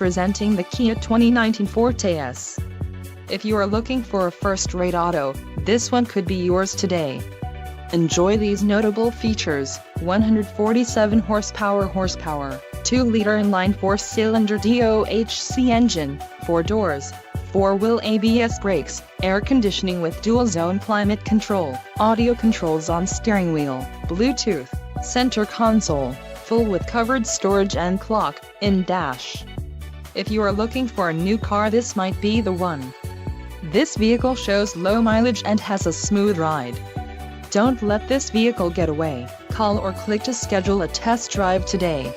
Presenting the Kia 2019 Forte S. If you are looking for a first-rate auto, this one could be yours today. Enjoy these notable features: 147 horsepower, 2-liter inline 4-cylinder DOHC engine, 4 doors, 4-wheel ABS brakes, air conditioning with dual-zone climate control, audio controls on steering wheel, Bluetooth, center console, full with covered storage and clock-in dash. If you are looking for a new car, this might be the one. This vehicle shows low mileage and has a smooth ride. Don't let this vehicle get away. Call or click to schedule a test drive today.